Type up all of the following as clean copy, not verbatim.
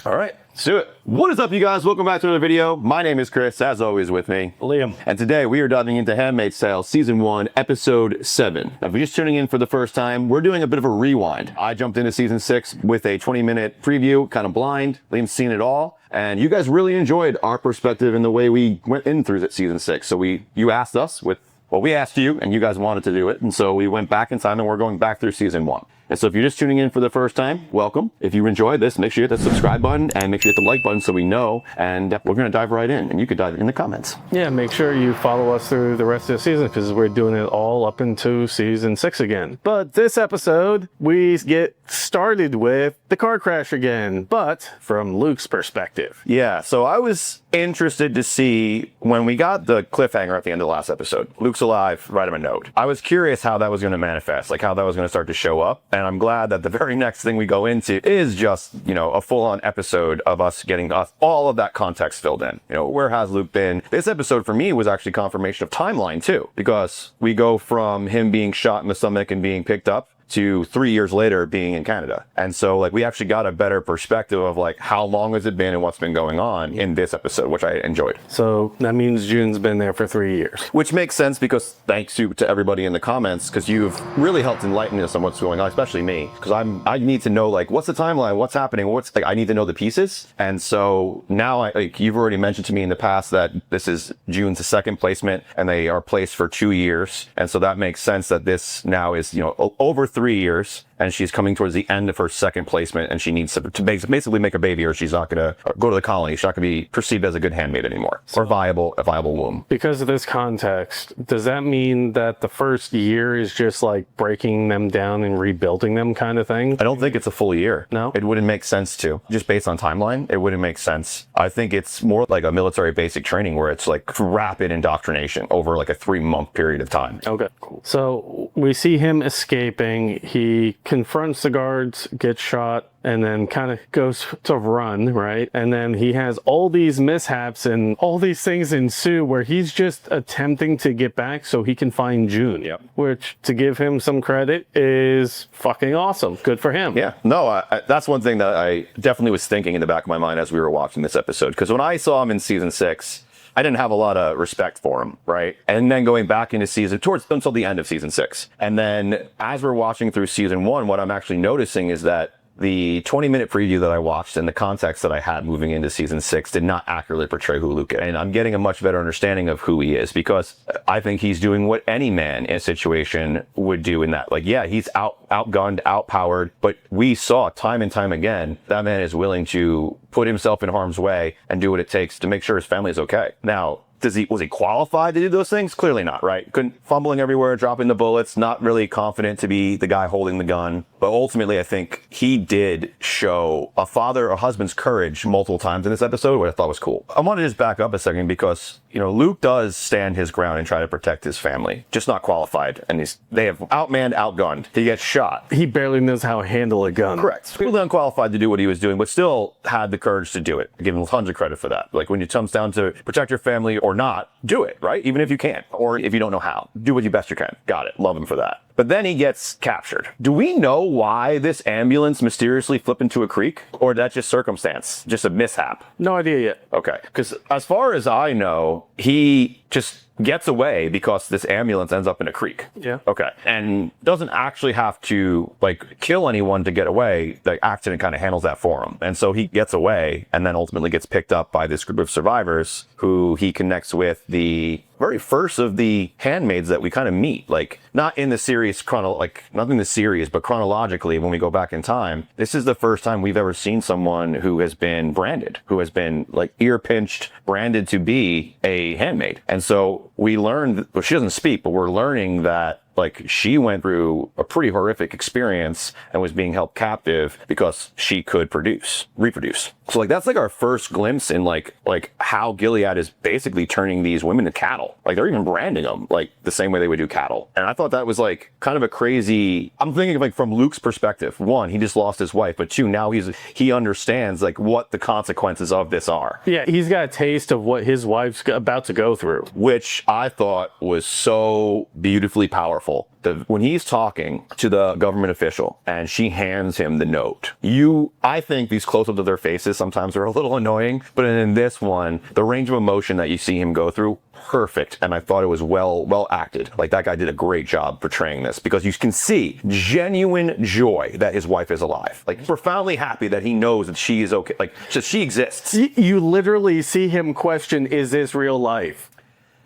All right, let's do it. What is up, you guys? Welcome back to another video. My name is Chris, as always with me, Liam. And today we are diving into Handmaid's Tale Season 1, Episode 7. Now, if you're just tuning in for the first time, we're doing a bit of a rewind. I jumped into Season 6 with a 20-minute preview, kind of blind. Liam's seen it all. And you guys really enjoyed our perspective and the way we went in through Season 6. So you asked us we asked you, and you guys wanted to do it. And so we went back in time, and we're going back through Season 1. And so if you're just tuning in for the first time, welcome. If you enjoyed this, make sure you hit the subscribe button and make sure you hit the like button so we know. And we're going to dive right in, and you can dive in the comments. Yeah, make sure you follow us through the rest of the season because we're doing it all up into Season 6 again. But this episode, we get started with the car crash again, but from Luke's perspective. Yeah, so I was interested to see when we got the cliffhanger at the end of the last episode. Luke's alive, write him a note. I was curious how that was going to manifest, like how that was going to start to show up. And I'm glad that the very next thing we go into is just, a full-on episode of us getting all of that context filled in. Where has Luke been? This episode for me was actually confirmation of timeline too, because we go from him being shot in the stomach and being picked up to 3 years later being in Canada. And so we actually got a better perspective of how long has it been and what's been going on in this episode, which I enjoyed. So that means June's been there for 3 years. Which makes sense because thanks to everybody in the comments, because you've really helped enlighten us on what's going on, especially me, because I need to know what's the timeline, what's happening, I need to know the pieces. And so now you've already mentioned to me in the past that this is June's second placement and they are placed for 2 years. And so that makes sense that this now is, over 3 years, and she's coming towards the end of her second placement, and she needs to basically make a baby, or she's not going to go to the colony. She's not going to be perceived as a good handmaid anymore, or a viable womb. Because of this context, does that mean that the first year is just breaking them down and rebuilding them kind of thing? I don't think it's a full year. No? It wouldn't make sense to. Just based on timeline, it wouldn't make sense. I think it's more like a military basic training where it's rapid indoctrination over a 3-month period of time. Okay, cool. So we see him escaping. He confronts the guards, gets shot, and then kind of goes to run, right? And then he has all these mishaps and all these things ensue where he's just attempting to get back so he can find June. Yep. Which, to give him some credit, is fucking awesome. Good for him. Yeah. No, that's one thing that I definitely was thinking in the back of my mind as we were watching this episode. Because when I saw him in Season 6, I didn't have a lot of respect for him, right? And then going back into until the end of Season 6. And then as we're watching through Season 1, what I'm actually noticing is that the 20-minute preview that I watched and the context that I had moving into Season 6 did not accurately portray who Luke is. And I'm getting a much better understanding of who he is because I think he's doing what any man in a situation would do in that. He's outgunned, outpowered, but we saw time and time again that man is willing to put himself in harm's way and do what it takes to make sure his family is okay. Now, was he qualified to do those things? Clearly not, right? Fumbling everywhere, dropping the bullets, not really confident to be the guy holding the gun. But ultimately, I think he did show a husband's courage multiple times in this episode, which I thought was cool. I want to just back up a second because, Luke does stand his ground and try to protect his family, just not qualified. And they have outmanned, outgunned. He gets shot. He barely knows how to handle a gun. Correct. Completely unqualified to do what he was doing, but still had the courage to do it. I give him tons of credit for that. When it comes down to protect your family or not, do it, right? Even if you can't, or if you don't know how, do what you best you can. Got it. Love him for that. But then he gets captured. Do we know why this ambulance mysteriously flipped into a creek? Or that's just circumstance? Just a mishap? No idea yet. Okay. Because as far as I know, he just gets away because this ambulance ends up in a creek. Yeah. Okay. And doesn't actually have to kill anyone to get away. The accident kind of handles that for him. And so he gets away and then ultimately gets picked up by this group of survivors who he connects with the very first of the handmaids that we kind of meet. Not in the series, not in the series, but chronologically when we go back in time, this is the first time we've ever seen someone who has been branded, who has been ear pinched, branded to be a handmaid. And so we learned, she doesn't speak, but we're learning that she went through a pretty horrific experience and was being held captive because she could reproduce. So that's our first glimpse in how Gilead is basically turning these women to cattle. They're even branding them the same way they would do cattle. And I thought that was kind of a crazy, I'm thinking of from Luke's perspective. One, he just lost his wife, but two, now he understands what the consequences of this are. Yeah, he's got a taste of what his wife's about to go through. Which I thought was so beautifully powerful. powerful. When he's talking to the government official and she hands him the note, I think these close-ups of their faces sometimes are a little annoying, but in this one, the range of emotion that you see him go through, perfect. And I thought it was well acted. Like, that guy did a great job portraying this, because you can see genuine joy that his wife is alive. Like, profoundly happy that he knows that she is okay. Like, just she exists. You literally see him question, is this real life?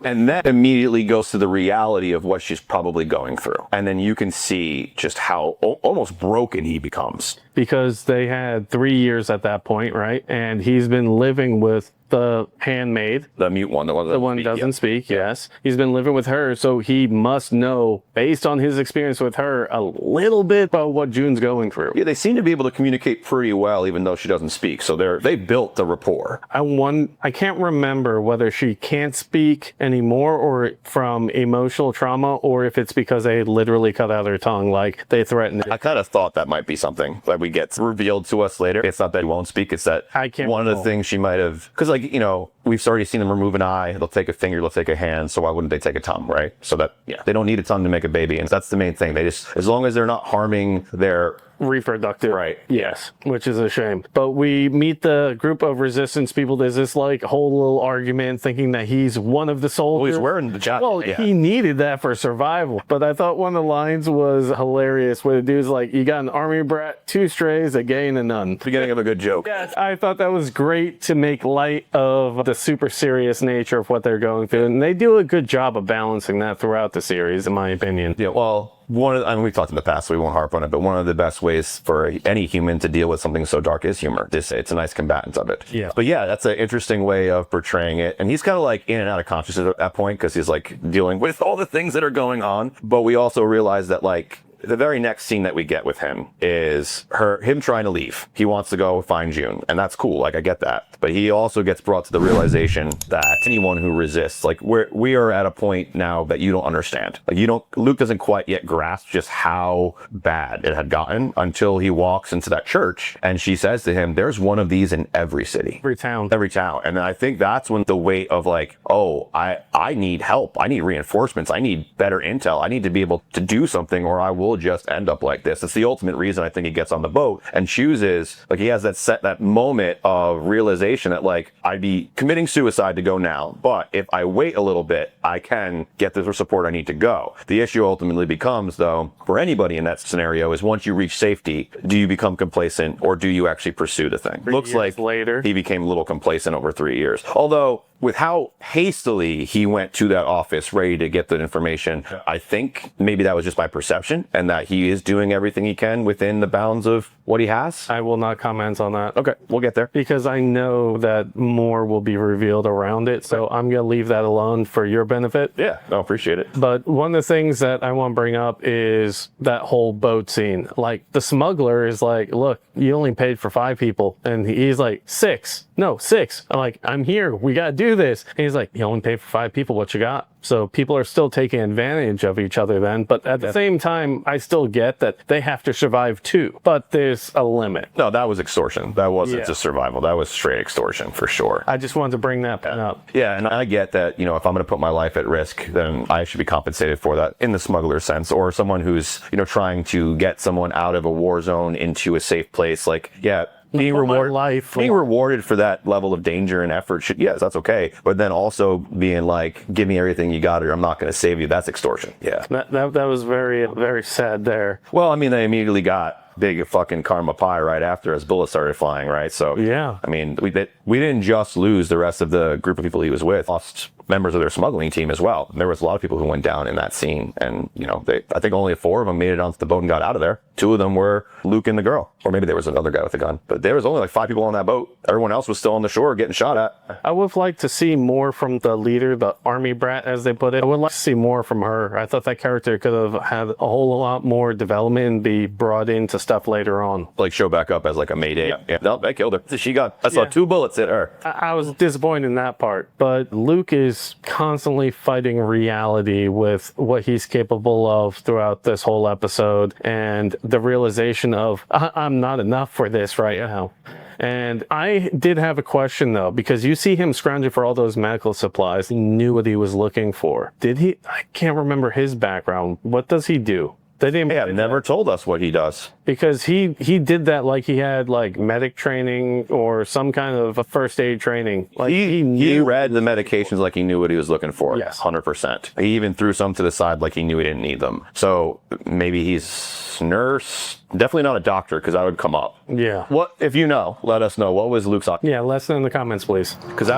And that immediately goes to the reality of what she's probably going through. And then you can see just how almost broken he becomes. Because they had 3 years at that point, right? And he's been living with the handmaid. The mute one, the one that doesn't speak, yes. He's been living with her, so he must know, based on his experience with her, a little bit about what June's going through. Yeah, they seem to be able to communicate pretty well, even though she doesn't speak. So they built the rapport. I can't remember whether she can't speak anymore or from emotional trauma, or if it's because they literally cut out her tongue, like they threatened it. I kind of thought that might be something that we get revealed to us later. It's not that he won't speak, it's that one of the things she might have, because like, you know, we've already seen them remove an eye. They'll take a finger, they'll take a hand. So why wouldn't they take a tongue, right? So that, they don't need a tongue to make a baby. And that's the main thing. They just, as long as they're not harming their reproductive. Right. Yes, which is a shame. But we meet the group of resistance people. There's this like whole little argument thinking that he's one of the soldiers. Well, he's wearing the jacket. Well, he needed that for survival. But I thought one of the lines was hilarious where the dude's like, you got an army brat, 2 strays, a gay and a nun. Beginning of a good joke. Yes, I thought that was great to make light of the super serious nature of what they're going through. And they do a good job of balancing that throughout the series, in my opinion. Yeah, well, we've talked in the past, so we won't harp on it, but one of the best ways for any human to deal with something so dark is humor. It's a nice combatant of it. Yeah. But yeah, that's an interesting way of portraying it. And he's kind of like in and out of consciousness at that point, because he's like dealing with all the things that are going on. But we also realize that like the very next scene that we get with him is him trying to leave. He wants to go find June, and that's cool. Like, I get that. But he also gets brought to the realization that anyone who resists, like we are at a point now that you don't understand. Like Luke doesn't quite yet grasp just how bad it had gotten until he walks into that church and she says to him, there's one of these in every city. Every town. And I think that's when the weight of like, oh, I need help. I need reinforcements. I need better intel. I need to be able to do something or I will just end up like this. It's the ultimate reason I think he gets on the boat and chooses, like he has that moment of realization that like I'd be committing suicide to go now, but if I wait a little bit, I can get the support I need to go. The issue ultimately becomes though, for anybody in that scenario, is once you reach safety, do you become complacent or do you actually pursue the thing? Looks like later he became a little complacent over 3 years. Although with how hastily he went to that office ready to get the information, I think maybe that was just my perception and that he is doing everything he can within the bounds of what he has. I will not comment on that. Okay, we'll get there. Because I know that more will be revealed around it, so I'm going to leave that alone for your benefit. Yeah, no, appreciate it. But one of the things that I want to bring up is that whole boat scene. Like, the smuggler is like, look, you only paid for 5 people. And he's like, 6. No, 6. I'm like, I'm here. We got to do this. And he's like, you only paid for 5 people. What you got? So people are still taking advantage of each other then. But at the same time, I still get that they have to survive too. But there's a limit. No, that was extortion. That wasn't just survival. That was straight extortion for sure. I just wanted to bring that up. Yeah, and I get that, you know, if I'm going to put my life at risk, then I should be compensated for that in the smuggler sense, or someone who's, you know, trying to get someone out of a war zone into a safe place. Like, yeah, being rewarded for that level of danger and effort yes, that's okay. But then also being like, give me everything you got or I'm not going to save you. That's extortion. Yeah. That was very, very sad there. Well, I mean, they immediately got big fucking karma pie right after as bullets started flying, right? So, yeah, I mean, we didn't just lose the rest of the group of people he was with, lost members of their smuggling team as well. There was a lot of people who went down in that scene, and you know, I think only 4 of them made it onto the boat and got out of there. 2 of them were Luke and the girl, or maybe there was another guy with a gun, but there was only like 5 people on that boat. Everyone else was still on the shore getting shot at. I would have liked to see more from the leader, the army brat as they put it. I would like to see more from her. I thought that character could have had a whole lot more development and be brought into stuff later on, like show back up as like a mayday. Yeah. No, they killed her. I saw 2 bullets hit her. I was disappointed in that part, but Luke is constantly fighting reality with what he's capable of throughout this whole episode, and the realization of I'm not enough for this right now. And I did have a question though, because you see him scrounging for all those medical supplies. He knew what he was looking for. Did he? I can't remember his background. What does he do? They didn't Never told us what he does. because he did that like he had like medic training or some kind of a first aid training. Like He read the medications like he knew what he was looking for. Yes. 100%. He even threw some to the side like he knew he didn't need them. So maybe he's a nurse. Definitely not a doctor, because that would come up. Yeah. What if you know? Let us know. What was Luke's? Yeah, let us know in the comments, please. Because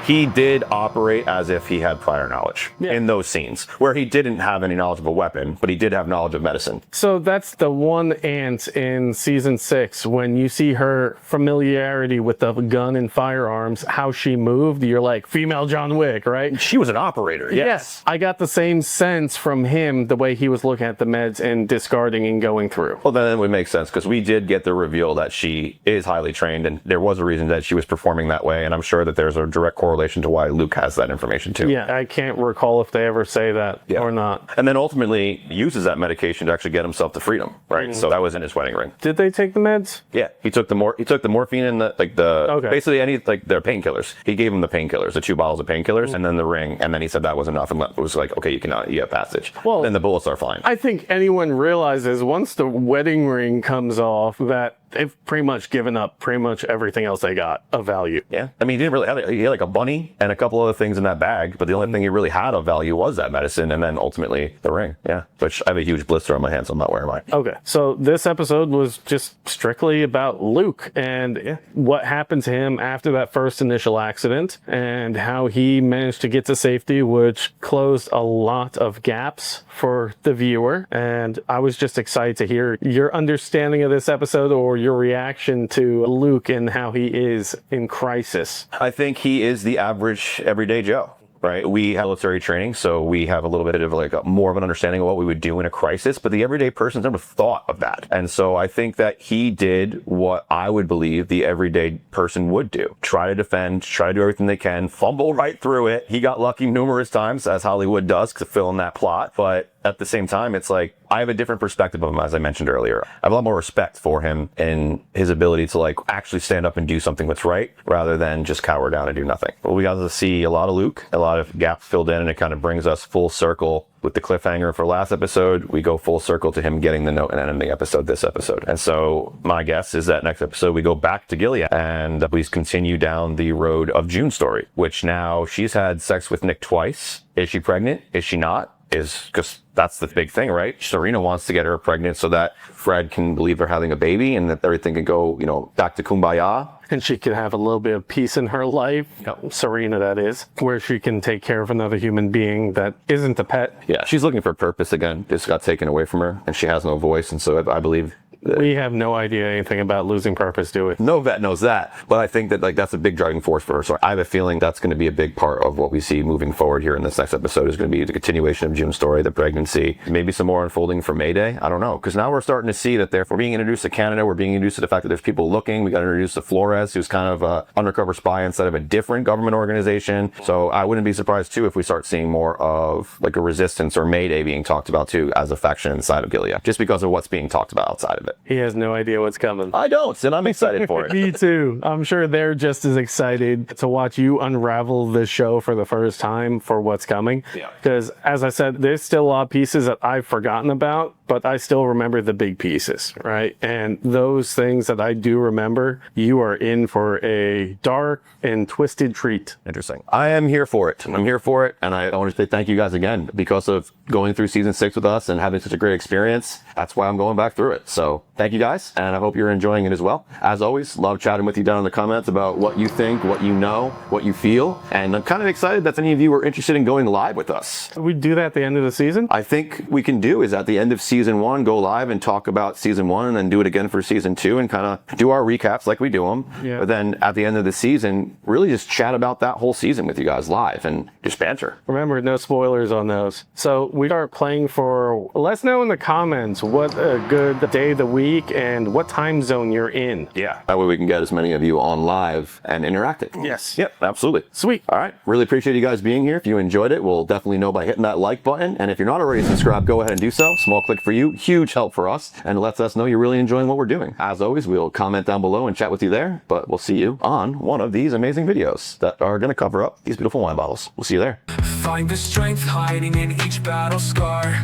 he did operate as if he had prior knowledge in those scenes where he didn't have any knowledge of a weapon, but he did have knowledge of medicine. So that's the one Ant in season 6, when you see her familiarity with the gun and firearms, how she moved, you're like, female John Wick, right? She was an operator. Yes. I got the same sense from him, the way he was looking at the meds and discarding and going through. Well, then it would make sense, because we did get the reveal that she is highly trained, and there was a reason that she was performing that way, and I'm sure that there's a direct correlation to why Luke has that information too. Yeah, I can't recall if they ever say that or not. And then ultimately uses that medication to actually get himself to freedom, right? So that was in his wedding ring. Did they take the meds? Yeah, he took the morphine and basically any their painkillers. He gave him the painkillers, the 2 bottles of painkillers, and then the ring, and then he said that was enough, and it was like, okay, you have passage. Well, then the bullets are fine. I think anyone realizes once the wedding ring comes off that they've pretty much given up pretty much everything else they got of value. Yeah, I mean, he didn't really have he had like a bunny and a couple other things in that bag, but the only thing he really had of value was that medicine, and then ultimately the ring. Yeah, which I have a huge blister on my hand, so I'm not wearing mine. Okay, so this episode was just strictly about Luke and what happened to him after that first initial accident and how he managed to get to safety, which closed a lot of gaps for the viewer. And I was just excited to hear your understanding of this episode or your reaction to Luke and how he is in crisis. I think he is the average everyday Joe. Right. We have military training, so we have a little bit of like more of an understanding of what we would do in a crisis, but the everyday person's never thought of that. And so I think that he did what I would believe the everyday person would do. Try to defend, try to do everything they can, fumble right through it. He got lucky numerous times, as Hollywood does, to fill in that plot. But at the same time, it's like, I have a different perspective of him, as I mentioned earlier. I have a lot more respect for him and his ability to like actually stand up and do something that's right, rather than just cower down and do nothing. Well, we got to see a lot of Luke, a lot of gaps filled in, and it kind of brings us full circle with the cliffhanger for last episode. We go full circle to him getting the note and ending the episode this episode. And so my guess is that next episode we go back to Gilead and we continue down the road of June's story, which now she's had sex with Nick twice. Is she pregnant? Is she not? Is because that's the big thing, right? Serena wants to get her pregnant so that Fred can believe they're having a baby and that everything can go, back to kumbaya. And she can have a little bit of peace in her life. Yep. Serena, that is, where she can take care of another human being that isn't a pet. Yeah, she's looking for purpose again. This got taken away from her and she has no voice. And so I believe we have no idea anything about losing purpose, do we? No vet knows that, but I think that that's a big driving force for her. So I have a feeling that's going to be a big part of what we see moving forward here in this next episode is going to be the continuation of June's story, the pregnancy, maybe some more unfolding for Mayday. I don't know, because now we're starting to see that we're being introduced to Canada. We're being introduced to the fact that there's people looking. We got introduced to Flores, who's kind of an undercover spy inside of a different government organization. So I wouldn't be surprised too if we start seeing more of like a resistance or Mayday being talked about too as a faction inside of Gilead, just because of what's being talked about outside of it. He has no idea what's coming. I don't, and I'm excited for it. Me too. I'm sure they're just as excited to watch you unravel this show for the first time for what's coming. Yeah. Because as I said, there's still a lot of pieces that I've forgotten about, but I still remember the big pieces, right? And those things that I do remember, you are in for a dark and twisted treat. Interesting. I am here for it. I'm here for it. And I want to say thank you guys again because of going through season 6 with us and having such a great experience. That's why I'm going back through it. So thank you guys. And I hope you're enjoying it as well. As always, love chatting with you down in the comments about what you think, what you know, what you feel. And I'm kind of excited that any of you are interested in going live with us. We do that at the end of the season? I think we can do is at the end of season 1, go live and talk about season 1 and then do it again for season 2 and kind of do our recaps like we do them. Yeah. But then at the end of the season, really just chat about that whole season with you guys live and just banter. Remember, no spoilers on those. So we are playing for, let us know in the comments what a good day of the week and what time zone you're in. Yeah. That way we can get as many of you on live and interacting. Yes. Yep, absolutely. Sweet. All right. Really appreciate you guys being here. If you enjoyed it, we'll definitely know by hitting that like button. And if you're not already subscribed, go ahead and do so. Small click for you. Huge help for us. And it lets us know you're really enjoying what we're doing. As always, we'll comment down below and chat with you there. But we'll see you on one of these amazing videos that are going to cover up these beautiful wine bottles. We'll see you there. Find the strength hiding in each battle scar.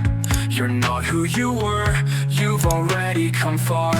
You're not who you were. You've already come far.